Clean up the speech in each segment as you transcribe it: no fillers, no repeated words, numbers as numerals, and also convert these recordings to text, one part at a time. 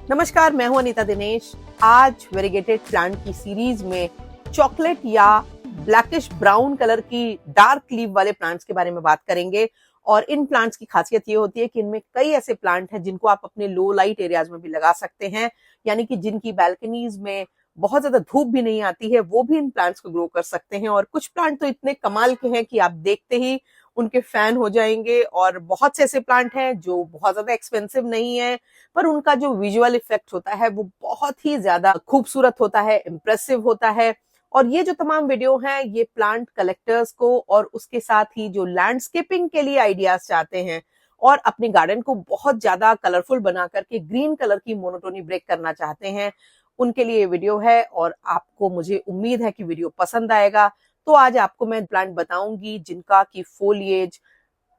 नमस्कार, मैं हूं अनीता दिनेश। आज वेरीगेटेड प्लांट की सीरीज में चॉकलेट या ब्लैकिश ब्राउन कलर की डार्क लीफ वाले प्लांट्स के बारे में बात करेंगे। और इन प्लांट्स की खासियत ये होती है कि इनमें कई ऐसे प्लांट हैं जिनको आप अपने लो लाइट एरियाज में भी लगा सकते हैं, यानी कि जिनकी बैल्कनीज में बहुत ज्यादा धूप भी नहीं आती है, वो भी इन प्लांट्स को ग्रो कर सकते हैं। और कुछ प्लांट तो इतने कमाल के हैं कि आप देखते ही उनके फैन हो जाएंगे। और बहुत से ऐसे प्लांट हैं जो बहुत ज्यादा एक्सपेंसिव नहीं है, पर उनका जो विजुअल इफेक्ट होता है वो बहुत ही ज्यादा खूबसूरत होता है, इम्प्रेसिव होता है। और ये जो तमाम वीडियो हैं ये प्लांट कलेक्टर्स को और उसके साथ ही जो लैंडस्केपिंग के लिए आइडियाज चाहते हैं और अपने गार्डन को बहुत ज्यादा कलरफुल बना करके ग्रीन कलर की मोनोटोनी ब्रेक करना चाहते हैं, उनके लिए ये वीडियो है। और आपको, मुझे उम्मीद है कि वीडियो पसंद आएगा। तो आज आपको मैं प्लांट बताऊंगी जिनका की फोलिएज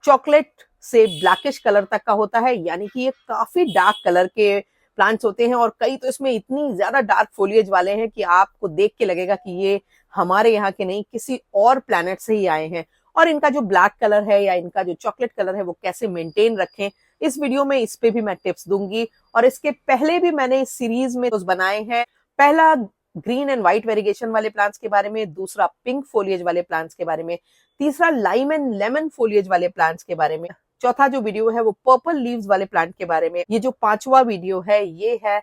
चॉकलेट से ब्लैकिश कलर तक का होता है, यानी कि ये काफी डार्क कलर के प्लांट्स होते हैं। और कई तो इसमें इतनी ज्यादा डार्क फोलिएज वाले हैं कि आपको देख के लगेगा कि ये हमारे यहाँ के नहीं, किसी और प्लैनेट से ही आए हैं। और इनका जो ब्लैक कलर है या इनका जो चॉकलेट कलर है वो कैसे मेंटेन रखें, इस वीडियो में इस पे भी मैं टिप्स दूंगी। और इसके पहले भी मैंने इस सीरीज में बनाए हैं। पहला ग्रीन एंड व्हाइट वेरिगेशन वाले प्लांट्स के बारे में, दूसरा पिंक फोलिएज वाले प्लांट्स के बारे में, तीसरा लाइम एंड लेमन फोलिएज वाले प्लांट्स के बारे में, चौथा जो वीडियो है वो पर्पल लीव्स वाले प्लांट के बारे में, ये जो पांचवा वीडियो है ये है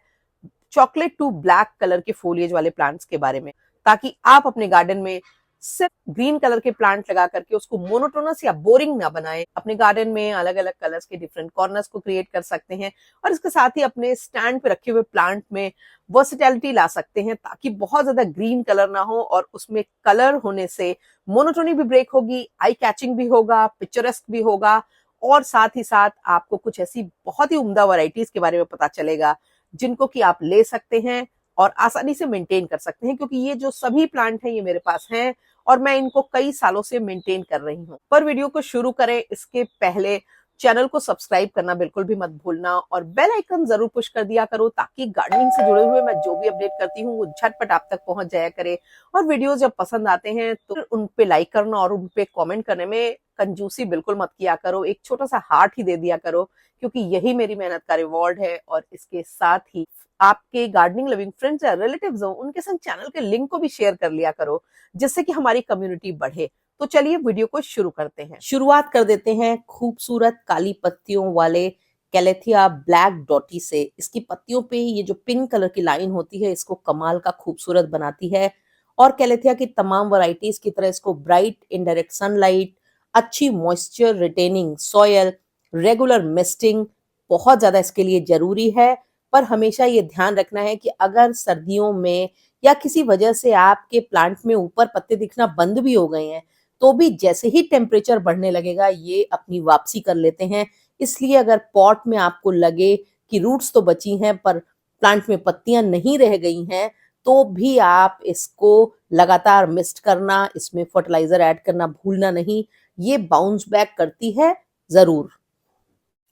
चॉकलेट टू ब्लैक कलर के फोलिएज वाले प्लांट्स के बारे में, ताकि आप अपने गार्डन में सिर्फ ग्रीन कलर के प्लांट लगा करके उसको मोनोटोनस या बोरिंग ना बनाएं। अपने गार्डन में अलग अलग कलर्स के डिफरेंट कॉर्नर्स को क्रिएट कर सकते हैं और इसके साथ ही अपने स्टैंड पे रखे हुए प्लांट में वर्सेटैलिटी ला सकते हैं, ताकि बहुत ज्यादा ग्रीन कलर ना हो और उसमें कलर होने से मोनोटोनी भी ब्रेक होगी, आई कैचिंग भी होगा, पिक्चरस्क भी होगा। और साथ ही साथ आपको कुछ ऐसी बहुत ही उम्दा वैरायटीज के बारे में पता चलेगा जिनको कि आप ले सकते हैं और आसानी से मेंटेन कर सकते हैं, क्योंकि ये जो सभी प्लांट हैं ये मेरे पास हैं और मैं इनको कई सालों से मेंटेन कर रही हूँ। पर वीडियो को शुरू करें इसके पहले चैनल को सब्सक्राइब करना बिल्कुल भी मत भूलना और बेल आइकन जरूर पुश कर दिया करो, ताकि गार्डनिंग से जुड़े हुए मैं जो भी अपडेट करती हूँ वो झटपट आप तक पहुंच जाया करे। और वीडियोस जब पसंद आते हैं तो उन पे लाइक करना और उन पे कमेंट करने में कंजूसी बिल्कुल मत किया करो, एक छोटा सा हार्ट ही दे दिया करो, क्योंकि यही मेरी मेहनत का रिवॉर्ड है। और इसके साथ ही आपके गार्डनिंग लविंग फ्रेंड्स या रिलेटिव्स हो उनके संग चैनल के लिंक को भी शेयर कर लिया करो, जिससे कि हमारी कम्युनिटी बढ़े। तो चलिए वीडियो को शुरू करते हैं। शुरुआत कर देते हैं खूबसूरत काली पत्तियों वाले कैलेथिया ब्लैक डॉटी से। इसकी पत्तियों पे ये जो पिंक कलर की लाइन होती है इसको कमाल का खूबसूरत बनाती है। और कैलेथिया की तमाम वैरायटीज की तरह इसको ब्राइट इनडायरेक्ट सनलाइट, अच्छी moisture retaining soil, regular misting बहुत ज्यादा इसके लिए जरूरी है। पर हमेशा ये ध्यान रखना है कि अगर सर्दियों में या किसी वजह से आपके प्लांट में ऊपर पत्ते दिखना बंद भी हो गए हैं, तो भी जैसे ही टेम्परेचर बढ़ने लगेगा ये अपनी वापसी कर लेते हैं। इसलिए अगर पॉट में आपको लगे कि रूट्स तो बची हैं पर प्लांट में पत्तियां नहीं रह गई हैं, तो भी आप इसको लगातार मिस्ट करना, इसमें फर्टिलाइजर ऐड करना भूलना नहीं, ये बाउंस बैक करती है जरूर।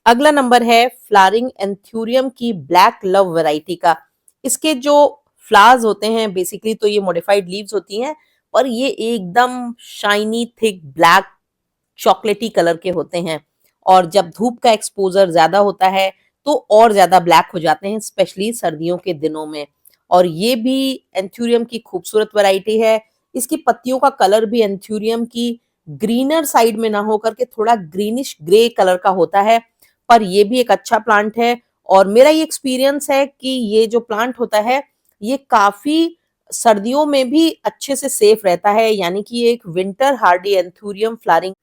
अगला नंबर है फ्लावरिंग एंथ्यूरियम की ब्लैक लव वैरायटी का। इसके जो फ्लावर्स होते हैं बेसिकली तो ये मॉडिफाइड लीव्स होती हैं, पर ये एकदम शाइनी थिक ब्लैक चॉकलेटी कलर के होते हैं। और जब धूप का एक्सपोजर ज्यादा होता है तो और ज्यादा ब्लैक हो जाते हैं, स्पेशली सर्दियों के दिनों में। और ये भी एंथ्यूरियम की खूबसूरत वैरायटी है। इसकी पत्तियों का कलर भी एंथ्यूरियम की ग्रीनर साइड में ना होकर के थोड़ा ग्रीनिश ग्रे कलर का होता है, पर ये भी एक अच्छा प्लांट है। और मेरा ये एक्सपीरियंस है कि ये जो प्लांट होता है ये काफी सर्दियों में भी अच्छे से सेफ रहता है, यानी कि ये एक विंटर हार्डी एंथ्यूरियम फ्लावरिंग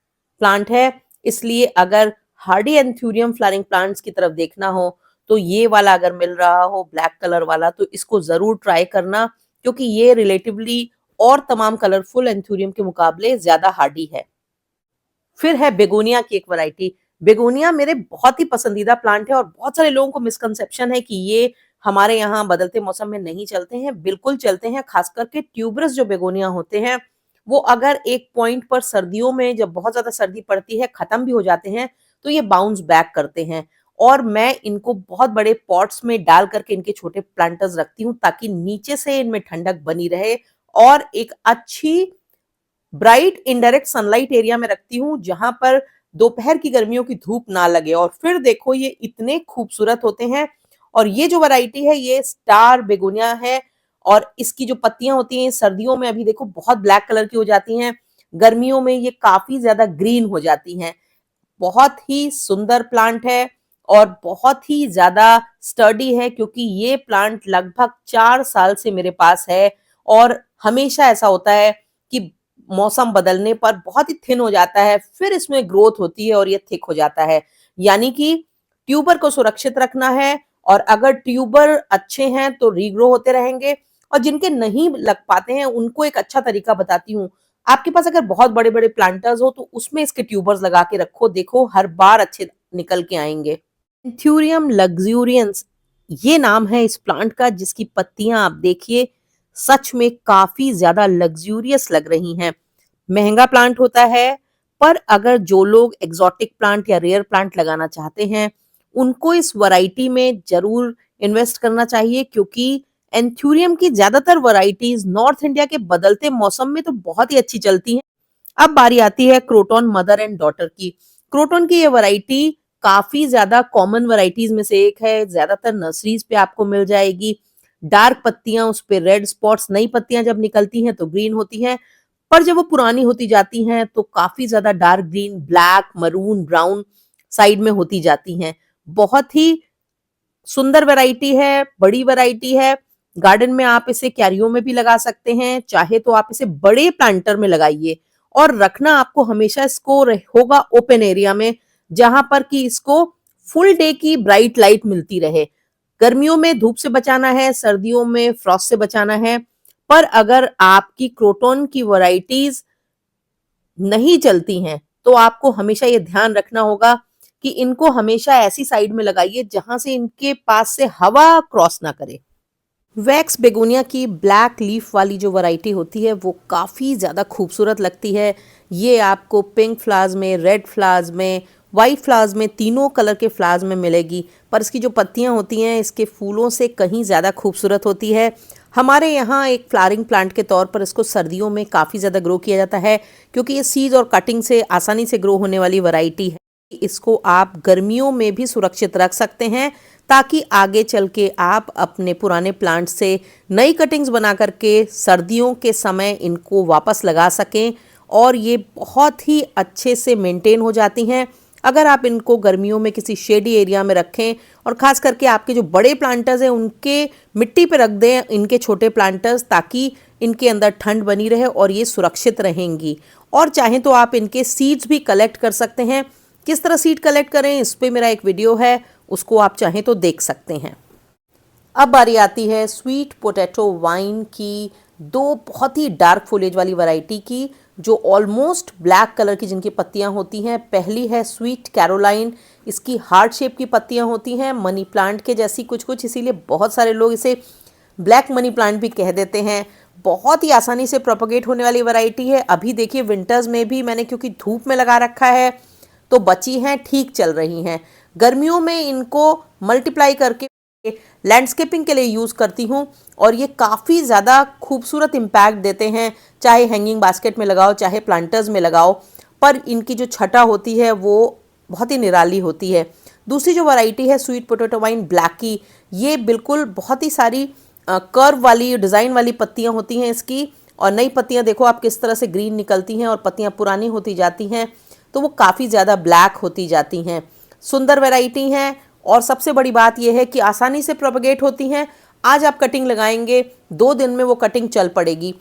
प्लांट है। इसलिए अगर हार्डी एंथ्यूरियम फ्लावरिंग प्लांट्स की तरफ देखना हो तो ये वाला अगर मिल रहा हो ब्लैक कलर वाला तो इसको जरूर ट्राई करना, क्योंकि ये रिलेटिवली और तमाम कलरफुल एंथ्यूरियम के मुकाबले ज्यादा हार्डी है। फिर है बेगोनिया की एक वैरायटी। बेगोनिया मेरे बहुत ही पसंदीदा प्लांट है और बहुत सारे लोगों को मिसकंसेप्शन है कि ये हमारे यहाँ बदलते मौसम में नहीं चलते हैं। बिल्कुल चलते हैं, खास करके ट्यूबरस जो बेगोनिया होते हैं वो अगर एक पॉइंट पर सर्दियों में जब बहुत ज्यादा सर्दी पड़ती है खत्म भी हो जाते हैं तो ये बाउंस बैक करते हैं। और मैं इनको बहुत बड़े पॉट्स में डाल करके इनके छोटे प्लांटर्स रखती हूँ, ताकि नीचे से इनमें ठंडक बनी रहे और एक अच्छी ब्राइट इनडायरेक्ट सनलाइट एरिया में रखती हूँ जहां पर दोपहर की गर्मियों की धूप ना लगे। और फिर देखो ये इतने खूबसूरत होते हैं और ये जो वैरायटी है ये स्टार बेगोनिया है और इसकी जो पत्तियां होती हैं सर्दियों में अभी देखो बहुत ब्लैक कलर की हो जाती हैं, गर्मियों में ये काफी ज्यादा ग्रीन हो जाती हैं। बहुत ही सुंदर प्लांट है और बहुत ही ज्यादा स्टर्डी है क्योंकि ये प्लांट लगभग 4 साल से मेरे पास है और हमेशा ऐसा होता है कि मौसम बदलने पर बहुत ही थिन हो जाता है, फिर इसमें ग्रोथ होती है और ये थिक हो जाता है। यानी कि ट्यूबर को सुरक्षित रखना है और अगर ट्यूबर अच्छे हैं तो रीग्रो होते रहेंगे और जिनके नहीं लग पाते हैं उनको एक अच्छा तरीका बताती हूँ। आपके पास अगर बहुत बड़े बड़े प्लांटर्स हो तो उसमें इसके ट्यूबर्स लगा के रखो, देखो हर बार अच्छे निकल के आएंगे। एंथ्यूरियम लग्जूरियंस ये नाम है इस प्लांट का, जिसकी पत्तियां आप देखिए सच में काफी ज्यादा लग्जूरियस लग रही हैं। महंगा प्लांट होता है पर अगर जो लोग एग्जॉटिक प्लांट या रेयर प्लांट लगाना चाहते हैं उनको इस वैरायटी में जरूर इन्वेस्ट करना चाहिए क्योंकि एंथ्यूरियम की ज्यादातर वैरायटीज नॉर्थ इंडिया के बदलते मौसम में तो बहुत ही अच्छी चलती हैं। अब बारी आती है क्रोटॉन मदर एंड डॉटर की। क्रोटॉन की ये वैरायटी काफी ज्यादा कॉमन वैरायटीज में से एक है, ज्यादातर नर्सरीज पे आपको मिल जाएगी। डार्क पत्तियां, उस पे रेड स्पॉट्स, नई पत्तियां जब निकलती हैं तो ग्रीन होती हैं, पर जब वो पुरानी होती जाती हैं तो काफी ज्यादा dark green, black, maroon, brown side में होती जाती हैं। बहुत ही सुंदर वैरायटी है, बड़ी वैरायटी है। गार्डन में आप इसे क्यारियों में भी लगा सकते हैं, चाहे तो आप इसे बड़े प्लांटर में लगाइए और रखना आपको हमेशा इसको होगा ओपन एरिया में जहां पर कि इसको फुल डे की ब्राइट लाइट मिलती रहे। गर्मियों में धूप से बचाना है, सर्दियों में फ्रॉस्ट से बचाना है। पर अगर आपकी क्रोटॉन की वैरायटीज नहीं चलती हैं तो आपको हमेशा ये ध्यान रखना होगा कि इनको हमेशा ऐसी साइड में लगाइए जहां से इनके पास से हवा क्रॉस ना करे। वैक्स बेगोनिया की ब्लैक लीफ वाली जो वैरायटी होती है वो काफ़ी ज़्यादा खूबसूरत लगती है। ये आपको पिंक फ्लावर्स में, रेड फ्लावर्स में, वाइट फ्लावर्स में, तीनों कलर के फ्लावर्स में मिलेगी। पर इसकी जो पत्तियां होती हैं इसके फूलों से कहीं ज़्यादा खूबसूरत होती है। हमारे यहाँ एक फ्लावरिंग प्लांट के तौर पर इसको सर्दियों में काफ़ी ज़्यादा ग्रो किया जाता है क्योंकि ये सीड और कटिंग से आसानी से ग्रो होने वाली वैरायटी है। इसको आप गर्मियों में भी सुरक्षित रख सकते हैं ताकि आगे चल के आप अपने पुराने प्लांट से नई कटिंग्स बना करके सर्दियों के समय इनको वापस लगा सकें और ये बहुत ही अच्छे से मेंटेन हो जाती हैं। अगर आप इनको गर्मियों में किसी शेडी एरिया में रखें और ख़ास करके आपके जो बड़े प्लांटर्स हैं उनके मिट्टी पे रख दें इनके छोटे प्लांटर्स, ताकि इनके अंदर ठंड बनी रहे और ये सुरक्षित रहेंगी। और चाहें तो आप इनके सीड्स भी कलेक्ट कर सकते हैं। किस तरह सीड कलेक्ट करें इस पे मेरा एक वीडियो है, उसको आप चाहें तो देख सकते हैं। अब बारी आती है स्वीट पोटैटो वाइन की, दो बहुत ही डार्क फोलेज वाली वैरायटी की जो ऑलमोस्ट ब्लैक कलर की जिनकी पत्तियां होती हैं। पहली है स्वीट कैरोलाइन, इसकी हार्ट शेप की पत्तियां होती हैं, मनी प्लांट के जैसी कुछ कुछ, इसीलिए बहुत सारे लोग इसे ब्लैक मनी प्लांट भी कह देते हैं। बहुत ही आसानी से प्रोपोगेट होने वाली वैरायटी है। अभी देखिए विंटर्स में भी मैंने क्योंकि धूप में लगा रखा है तो बची हैं, ठीक चल रही हैं। गर्मियों में इनको मल्टीप्लाई करके लैंडस्केपिंग के लिए यूज़ करती हूँ और ये काफ़ी ज़्यादा खूबसूरत इम्पैक्ट देते हैं, चाहे हैंगिंग बास्केट में लगाओ चाहे प्लांटर्स में लगाओ। पर इनकी जो छटा होती है वो बहुत ही निराली होती है। दूसरी जो वैरायटी है स्वीट पोटैटो वाइन ब्लैकी, ये बिल्कुल बहुत ही सारी कर्व वाली डिज़ाइन वाली पत्तियाँ होती हैं इसकी, और नई पत्तियाँ देखो आप किस तरह से ग्रीन निकलती हैं और पत्तियाँ पुरानी होती जाती हैं तो वो काफ़ी ज़्यादा ब्लैक होती जाती हैं। सुंदर वैरायटी हैं और सबसे बड़ी बात यह है कि आसानी से प्रोपगेट होती हैं। आज आप कटिंग लगाएंगे 2 दिन में वो कटिंग चल पड़ेगी।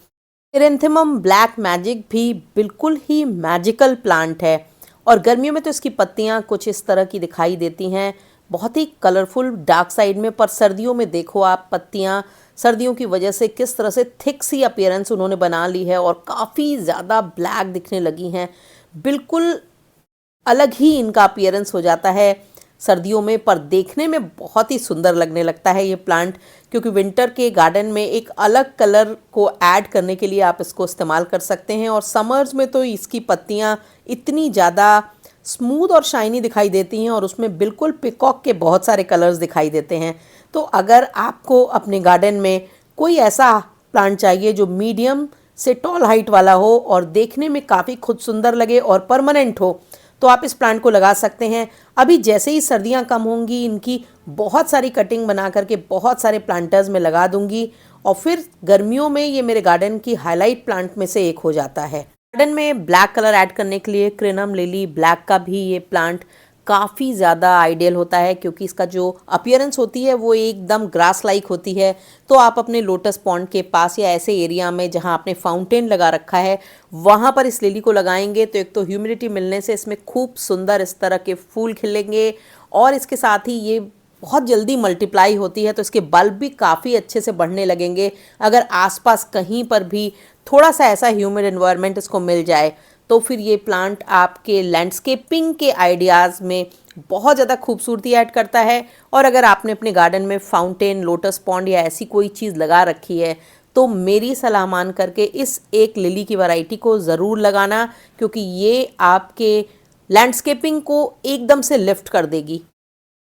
एरेंथेमम ब्लैक मैजिक भी बिल्कुल ही मैजिकल प्लांट है और गर्मियों में तो इसकी पत्तियां कुछ इस तरह की दिखाई देती हैं, बहुत ही कलरफुल डार्क साइड में। पर सर्दियों में देखो आप पत्तियां सर्दियों की वजह से किस तरह से थिक सी अपीयरेंस उन्होंने बना ली है और काफ़ी ज़्यादा ब्लैक दिखने लगी हैं। बिल्कुल अलग ही इनका अपीयरेंस हो जाता है सर्दियों में, पर देखने में बहुत ही सुंदर लगने लगता है ये प्लांट, क्योंकि विंटर के गार्डन में एक अलग कलर को ऐड करने के लिए आप इसको इस्तेमाल कर सकते हैं। और समर्स में तो इसकी पत्तियां इतनी ज़्यादा स्मूथ और शाइनी दिखाई देती हैं और उसमें बिल्कुल पिकॉक के बहुत सारे कलर्स दिखाई देते हैं। तो अगर आपको अपने गार्डन में कोई ऐसा प्लांट चाहिए जो मीडियम से टॉल हाइट वाला हो और देखने में काफ़ी खुद सुंदर लगे और परमानेंट हो, तो आप इस प्लांट को लगा सकते हैं। अभी जैसे ही सर्दियां कम होंगी, इनकी बहुत सारी कटिंग बना करके बहुत सारे प्लांटर्स में लगा दूंगी और फिर गर्मियों में ये मेरे गार्डन की हाईलाइट प्लांट में से एक हो जाता है। गार्डन में ब्लैक कलर ऐड करने के लिए क्रिनम लिली ब्लैक का भी ये प्लांट काफ़ी ज़्यादा आइडियल होता है, क्योंकि इसका जो अपीयरेंस होती है वो एकदम ग्रास लाइक होती है। तो आप अपने लोटस पॉन्ड के पास या ऐसे एरिया में जहाँ आपने फाउंटेन लगा रखा है वहाँ पर इस लिली को लगाएंगे तो एक तो ह्यूमिडिटी मिलने से इसमें खूब सुंदर इस तरह के फूल खिलेंगे और इसके साथ ही ये बहुत जल्दी मल्टीप्लाई होती है, तो इसके बल्ब भी काफ़ी अच्छे से बढ़ने लगेंगे। अगर आसपास कहीं पर भी थोड़ा सा ऐसा ह्यूमिड एनवायरनमेंट इसको मिल जाए तो फिर ये प्लांट आपके लैंडस्केपिंग के आइडियाज़ में बहुत ज़्यादा खूबसूरती ऐड करता है। और अगर आपने अपने गार्डन में फाउंटेन, लोटस पॉन्ड या ऐसी कोई चीज़ लगा रखी है तो मेरी सलाह मान करके इस एक लिली की वैरायटी को ज़रूर लगाना, क्योंकि ये आपके लैंडस्केपिंग को एकदम से लिफ्ट कर देगी।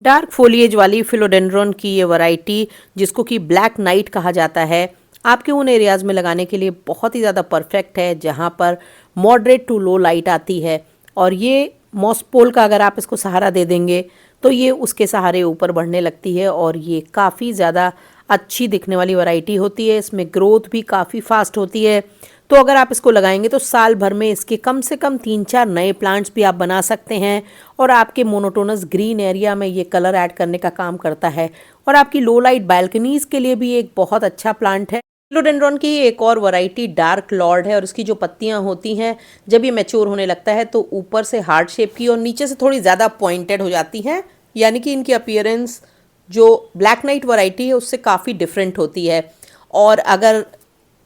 डार्क फोलिएज वाली फिलोडेंड्रॉन की ये वैरायटी, जिसको कि ब्लैक नाइट कहा जाता है, आपके उन एरियाज़ में लगाने के लिए बहुत ही ज़्यादा परफेक्ट है जहाँ पर मॉडरेट टू लो लाइट आती है। और ये मॉसपोल का अगर आप इसको सहारा दे देंगे तो ये उसके सहारे ऊपर बढ़ने लगती है और ये काफ़ी ज़्यादा अच्छी दिखने वाली वैरायटी होती है। इसमें ग्रोथ भी काफ़ी फास्ट होती है। तो अगर आप इसको लगाएंगे तो साल भर में इसके कम से कम 3-4 नए प्लांट्स भी आप बना सकते हैं और आपके मोनोटोनस ग्रीन एरिया में ये कलर ऐड करने का काम करता है। और आपकी लो लाइट बालकनीज के लिए भी एक बहुत अच्छा प्लांट है। फिलोडेंड्रॉन की एक और वैरायटी डार्क लॉर्ड है और इसकी जो पत्तियां होती हैं जब ये मैच्योर होने लगता है तो ऊपर से हार्ट शेप की और नीचे से थोड़ी ज़्यादा पॉइंटेड हो जाती हैं, यानी कि इनकी अपीयरेंस जो ब्लैक नाइट वैरायटी है उससे काफ़ी डिफरेंट होती है। और अगर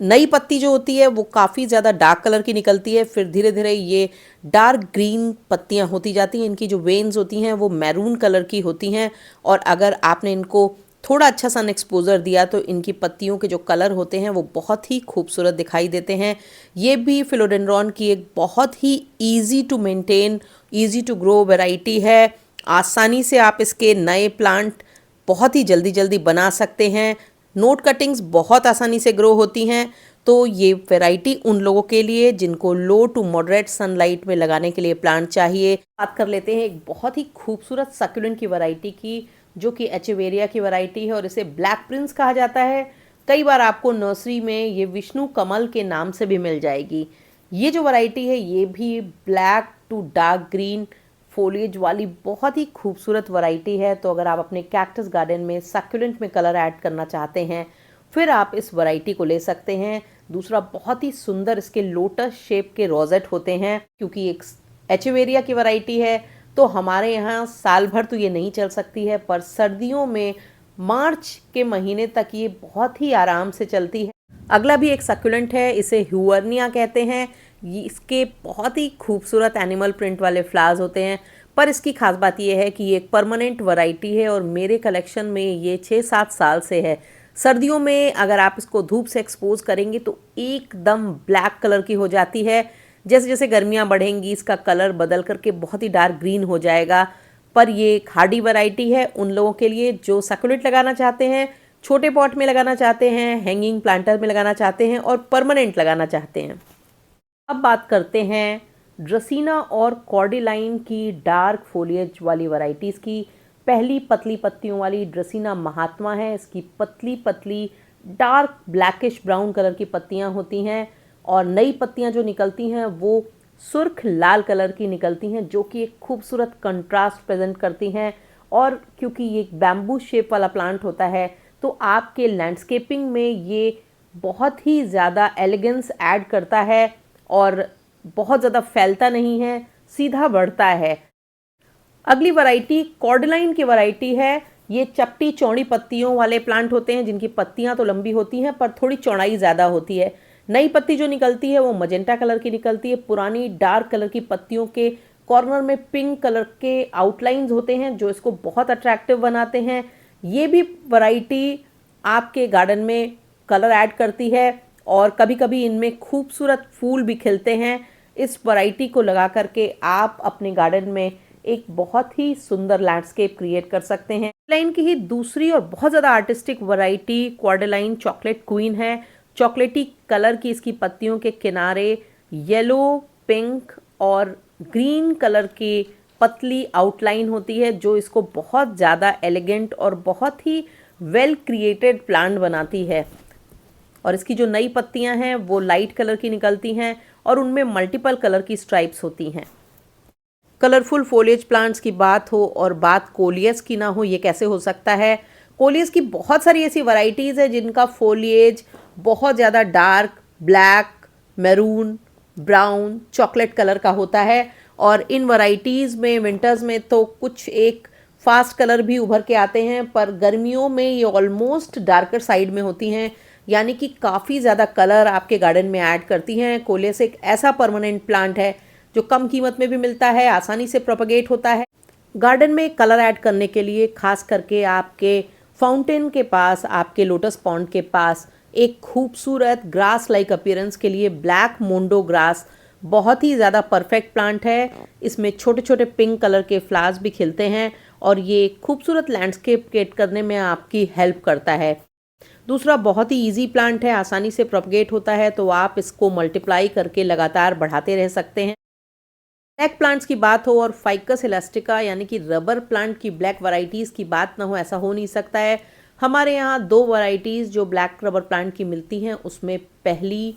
नई पत्ती जो होती है वो काफ़ी ज़्यादा डार्क कलर की निकलती है, फिर धीरे धीरे ये डार्क ग्रीन पत्तियां होती जाती हैं। इनकी जो वेन्स होती हैं वो मैरून कलर की होती हैं और अगर आपने इनको थोड़ा अच्छा सन एक्सपोजर दिया तो इनकी पत्तियों के जो कलर होते हैं वो बहुत ही खूबसूरत दिखाई देते हैं। ये भी फिलोडेंड्रॉन की एक बहुत ही easy to maintain, easy to grow variety है। आसानी से आप इसके नए प्लांट बहुत ही जल्दी जल्दी बना सकते हैं। नोट कटिंग्स बहुत आसानी से ग्रो होती हैं। तो ये वैरायटी उन लोगों के लिए जिनको लो टू मॉडरेट सनलाइट में लगाने के लिए प्लांट चाहिए। बात कर लेते हैं एक बहुत ही खूबसूरत सक्यूलेंट की वैरायटी की, जो कि एचेवेरिया की वैरायटी है और इसे ब्लैक प्रिंस कहा जाता है। कई बार आपको नर्सरी में ये विष्णु कमल के नाम से भी मिल जाएगी। ये जो वैरायटी है ये भी black to dark green foliage वाली बहुत ही खूबसूरत वैरायटी है। तो अगर आप अपने कैक्टस गार्डन में सक्यूलेंट में कलर ऐड करना चाहते हैं फिर आप इस वैरायटी को ले सकते हैं। दूसरा, बहुत ही सुंदर इसके लोटस शेप के रोजेट होते हैं। क्योंकि एक एचेवेरिया की वैरायटी है तो हमारे यहाँ साल भर तो ये नहीं चल सकती है, पर सर्दियों में मार्च के महीने तक ये बहुत ही आराम से चलती है। अगला भी एक सक्यूलेंट है, इसे ह्यूअर्निया कहते हैं। ये इसके बहुत ही खूबसूरत एनिमल प्रिंट वाले फ्लावर्स होते हैं, पर इसकी खास बात यह है कि ये एक परमानेंट वैरायटी है और मेरे कलेक्शन में ये 6-7 साल से है। सर्दियों में अगर आप इसको धूप से एक्सपोज करेंगे तो एकदम ब्लैक कलर की हो जाती है। जैसे जैसे गर्मियाँ बढ़ेंगी इसका कलर बदल करके बहुत ही डार्क ग्रीन हो जाएगा। पर ये एक हार्डी वैरायटी है उन लोगों के लिए जो सक्यूलेंट लगाना चाहते हैं, छोटे पॉट में लगाना चाहते हैं, हैंगिंग प्लांटर में लगाना चाहते हैं और परमानेंट लगाना चाहते हैं। अब बात करते हैं ड्रेसीना और कॉर्डिलाइन की डार्क फोलिएज वाली वैरायटीज़ की। पहली पतली पत्तियों वाली ड्रेसीना महात्मा है। इसकी पतली पतली डार्क ब्लैकिश ब्राउन कलर की पत्तियां होती हैं और नई पत्तियां जो निकलती हैं वो सुर्ख लाल कलर की निकलती हैं, जो कि एक खूबसूरत कंट्रास्ट प्रेजेंट करती हैं। और क्योंकि ये एक बैम्बू शेप वाला प्लांट होता है तो आपके लैंडस्केपिंग में ये बहुत ही ज़्यादा एलिगेंस ऐड करता है और बहुत ज़्यादा फैलता नहीं है, सीधा बढ़ता है। अगली वैरायटी कॉर्डिलाइन की वैरायटी है। ये चपटी चौड़ी पत्तियों वाले प्लांट होते हैं जिनकी पत्तियां तो लंबी होती हैं पर थोड़ी चौड़ाई ज़्यादा होती है। नई पत्ती जो निकलती है वो मजेंटा कलर की निकलती है। पुरानी डार्क कलर की पत्तियों के कॉर्नर में पिंक कलर के आउटलाइंस होते हैं जो इसको बहुत अट्रैक्टिव बनाते हैं। ये भी वैरायटी आपके गार्डन में कलर ऐड करती है और कभी कभी इनमें खूबसूरत फूल भी खिलते हैं। इस वैरायटी को लगा करके आप अपने गार्डन में एक बहुत ही सुंदर लैंडस्केप क्रिएट कर सकते हैं। लाइन की ही दूसरी और बहुत ज़्यादा आर्टिस्टिक वैरायटी क्वार्डलाइन चॉकलेट क्वीन है। चॉकलेटी कलर की इसकी पत्तियों के किनारे येलो, पिंक और ग्रीन कलर की पतली आउटलाइन होती है जो इसको बहुत ज़्यादा एलिगेंट और बहुत ही वेल क्रिएटेड प्लांट बनाती है। और इसकी जो नई पत्तियां हैं वो लाइट कलर की निकलती हैं और उनमें मल्टीपल कलर की स्ट्राइप्स होती हैं। कलरफुल फोलिएज प्लांट्स की बात हो और बात कोलियस की ना हो, ये कैसे हो सकता है। कोलियस की बहुत सारी ऐसी वैरायटीज़ है जिनका फोलिएज बहुत ज़्यादा dark black, maroon, brown, chocolate colour का होता है। और इन वैरायटीज़ में विंटर्स में तो कुछ एक फास्ट कलर भी उभर के आते हैं, पर गर्मियों में ये ऑलमोस्ट डार्कर साइड में होती हैं, यानी कि काफ़ी ज़्यादा कलर आपके गार्डन में ऐड करती हैं। कोलियस एक ऐसा परमानेंट प्लांट है जो कम कीमत में भी मिलता है, आसानी से प्रोपगेट होता है। गार्डन में कलर ऐड करने के लिए खास करके आपके फाउंटेन के पास, आपके लोटस पॉन्ड के पास एक खूबसूरत ग्रास लाइक अपीयरेंस के लिए ब्लैक मोंडो ग्रास बहुत ही ज़्यादा परफेक्ट प्लांट है। इसमें छोटे छोटे पिंक कलर के फ्लावर्स भी खिलते हैं और ये खूबसूरत लैंडस्केप क्रिएट करने में आपकी हेल्प करता है। दूसरा, बहुत ही इजी प्लांट है, आसानी से प्रोपगेट होता है, तो आप इसको मल्टीप्लाई करके लगातार बढ़ाते रह सकते हैं। ब्लैक प्लांट्स की बात हो और फाइकस इलास्टिका यानी कि रबर प्लांट की ब्लैक वैरायटीज़ की बात ना हो, ऐसा हो नहीं सकता है। हमारे यहाँ दो वैरायटीज़ जो ब्लैक रबर प्लांट की मिलती हैं, उसमें पहली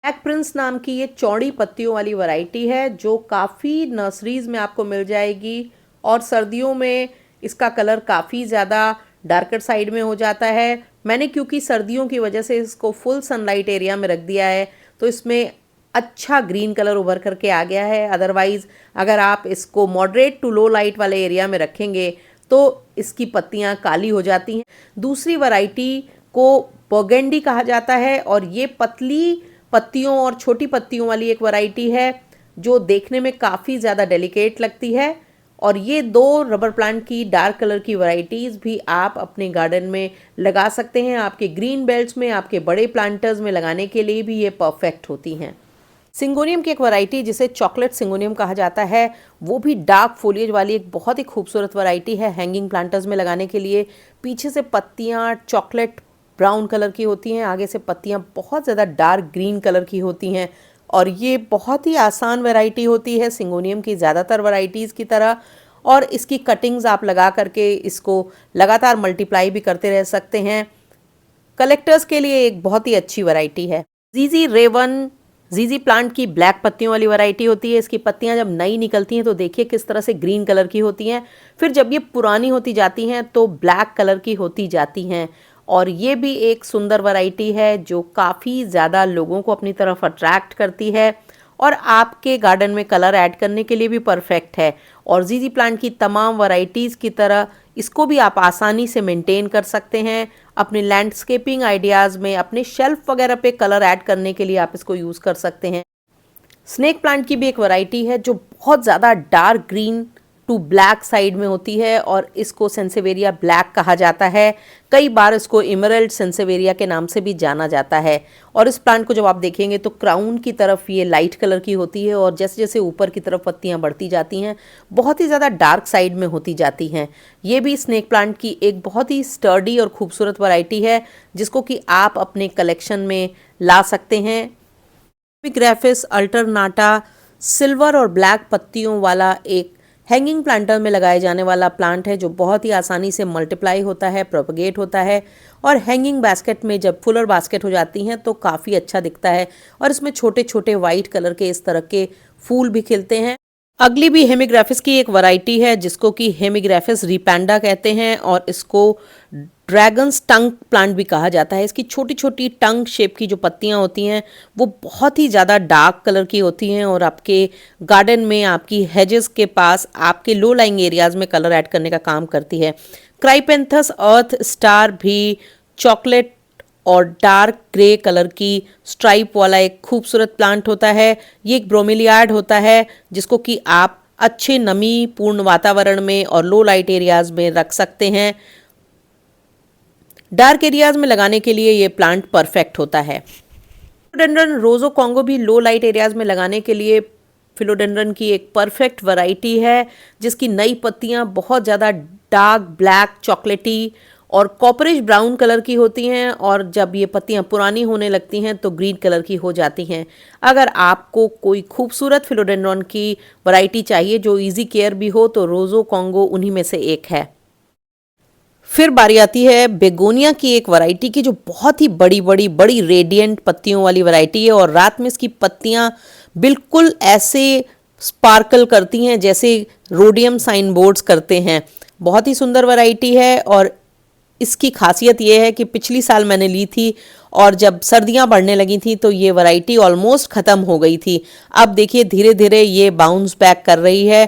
ब्लैक प्रिंस नाम की ये चौड़ी पत्तियों वाली वैरायटी है जो काफ़ी नर्सरीज में आपको मिल जाएगी और सर्दियों में इसका कलर काफ़ी ज़्यादा डार्कर साइड में हो जाता है। मैंने क्योंकि सर्दियों की वजह से इसको फुल सनलाइट एरिया में रख दिया है तो इसमें अच्छा ग्रीन कलर उभर करके आ गया है। अदरवाइज़ अगर आप इसको मॉडरेट टू लो लाइट वाले एरिया में रखेंगे तो इसकी पत्तियां काली हो जाती हैं। दूसरी वैरायटी को बर्गेंडी कहा जाता है और ये पतली पत्तियों और छोटी पत्तियों वाली एक वैरायटी है जो देखने में काफ़ी ज़्यादा डेलिकेट लगती है। और ये दो रबर प्लांट की डार्क कलर की वैरायटीज़ भी आप अपने गार्डन में लगा सकते हैं। आपके ग्रीन बेल्ट्स में, आपके बड़े प्लांटर्स में लगाने के लिए भी ये परफेक्ट होती हैं। सिंगोनियम की एक वैरायटी जिसे चॉकलेट सिंगोनियम कहा जाता है, वो भी डार्क फोलिएज वाली एक बहुत ही खूबसूरत वैरायटी है हैंगिंग प्लांटर्स में लगाने के लिए। पीछे से पत्तियाँ चॉकलेट ब्राउन कलर की होती हैं, आगे से पत्तियाँ बहुत ज़्यादा डार्क ग्रीन कलर की होती हैं और ये बहुत ही आसान वैरायटी होती है सिंगोनियम की ज़्यादातर वैरायटीज़ की तरह। और इसकी कटिंग्स आप लगा करके इसको लगातार मल्टीप्लाई भी करते रह सकते हैं। कलेक्टर्स के लिए एक बहुत ही अच्छी वैरायटी है। जीजी रेवन जीजी प्लांट की ब्लैक पत्तियों वाली वैरायटी होती है। इसकी पत्तियां जब नई निकलती हैं तो देखिए किस तरह से ग्रीन कलर की होती हैं, फिर जब ये पुरानी होती जाती हैं तो ब्लैक कलर की होती जाती हैं। और ये भी एक सुंदर वैरायटी है जो काफ़ी ज़्यादा लोगों को अपनी तरफ अट्रैक्ट करती है और आपके गार्डन में कलर ऐड करने के लिए भी परफेक्ट है। और जीजी प्लांट की तमाम वैरायटीज़ की तरह इसको भी आप आसानी से मेंटेन कर सकते हैं। अपने लैंडस्केपिंग आइडियाज़ में, अपने शेल्फ वगैरह पे कलर ऐड करने के लिए आप इसको यूज़ कर सकते हैं। स्नेक प्लांट की भी एक वैरायटी है जो बहुत ज़्यादा dark green to black side में होती है और इसको सेंसेवेरिया ब्लैक कहा जाता है। कई बार इसको इमरल्ड सेंसेवेरिया के नाम से भी जाना जाता है। और इस प्लांट को जब आप देखेंगे तो क्राउन की तरफ ये लाइट कलर की होती है और जैसे जैसे ऊपर की तरफ पत्तियां बढ़ती जाती हैं बहुत ही ज़्यादा डार्क साइड में होती जाती हैं। ये भी स्नेक प्लांट की एक बहुत ही स्टर्डी और खूबसूरत वैरायटी है जिसको कि आप अपने कलेक्शन में ला सकते हैं। एपिग्राफिस अल्टरनाटा सिल्वर और ब्लैक पत्तियों वाला एक हैंगिंग प्लांटर में लगाए जाने वाला प्लांट है जो बहुत ही आसानी से मल्टीप्लाई होता है, प्रोपगेट होता है और हैंगिंग बास्केट में जब फुलर बास्केट हो जाती हैं तो काफ़ी अच्छा दिखता है। और इसमें छोटे छोटे वाइट कलर के इस तरह के फूल भी खिलते हैं। अगली भी हेमिग्राफिस की एक वैरायटी है जिसको कि हेमिग्राफिस रिपैंडा कहते हैं और इसको ड्रैगन्स टंग प्लांट भी कहा जाता है। इसकी छोटी छोटी टंग शेप की जो पत्तियां होती हैं वो बहुत ही ज़्यादा डार्क कलर की होती हैं और आपके गार्डन में, आपकी हेजेस के पास, आपके लो लाइंग एरियाज में कलर ऐड करने का काम करती है। क्राइपेंथस अर्थ स्टार भी चॉकलेट और डार्क ग्रे कलर की स्ट्राइप वाला एक खूबसूरत प्लांट होता है। ये एक ब्रोमेलियाड होता है जिसको कि आप अच्छे नमी पूर्ण वातावरण में और लो लाइट एरियाज में रख सकते हैं। डार्क एरियाज में लगाने के लिए ये प्लांट परफेक्ट होता है। फिलोडेंड्रन रोजो कॉन्गो भी लो लाइट एरियाज में लगाने के लिए फिलोडेंड्रन की एक परफेक्ट वैरायटी है जिसकी नई पत्तियां बहुत ज़्यादा डार्क ब्लैक चॉकलेटी और कॉपरिश ब्राउन कलर की होती हैं और जब ये पत्तियां पुरानी होने लगती हैं तो ग्रीन कलर की हो जाती हैं। अगर आपको कोई खूबसूरत फिलोडेंड्रॉन की वैरायटी चाहिए जो इजी केयर भी हो तो रोजो कॉन्गो उन्हीं में से एक है। फिर बारी आती है बेगोनिया की एक वैरायटी की जो बहुत ही बड़ी रेडिएंट पत्तियों वाली वैरायटी है और रात में इसकी पत्तियां बिल्कुल ऐसे स्पार्कल करती हैं जैसे रोडियम साइन बोर्ड्स करते हैं। बहुत ही सुंदर वैरायटी है और इसकी खासियत ये है कि पिछली साल मैंने ली थी और जब सर्दियां बढ़ने लगी थी तो ये वैरायटी ऑलमोस्ट ख़त्म हो गई थी। अब देखिए धीरे धीरे ये बाउंस बैक कर रही है।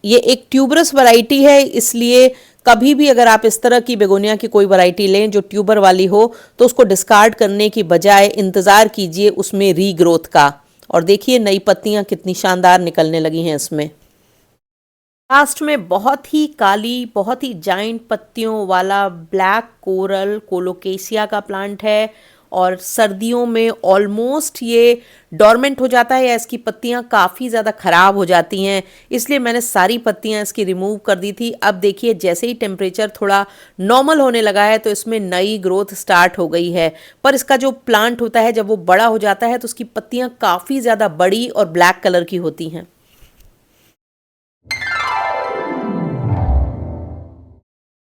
ये एक ट्यूबरस वैरायटी है, इसलिए कभी भी अगर आप इस तरह की बेगोनिया की कोई वैरायटी लें जो ट्यूबर वाली हो तो उसको डिस्कार्ड करने की बजाय इंतज़ार कीजिए उसमें रीग्रोथ का। और देखिए नई पत्तियां कितनी शानदार निकलने लगी हैं इसमें। लास्ट में बहुत ही काली, बहुत ही जाइंट पत्तियों वाला ब्लैक कोरल कोलोकेशिया का प्लांट है और सर्दियों में ऑलमोस्ट ये डोरमेंट हो जाता है या इसकी पत्तियां काफ़ी ज़्यादा ख़राब हो जाती हैं, इसलिए मैंने सारी पत्तियां इसकी रिमूव कर दी थी। अब देखिए जैसे ही टेम्परेचर थोड़ा नॉर्मल होने लगा है तो इसमें नई ग्रोथ स्टार्ट हो गई है। पर इसका जो प्लांट होता है जब वो बड़ा हो जाता है तो उसकी पत्तियां काफ़ी ज़्यादा बड़ी और ब्लैक कलर की होती हैं।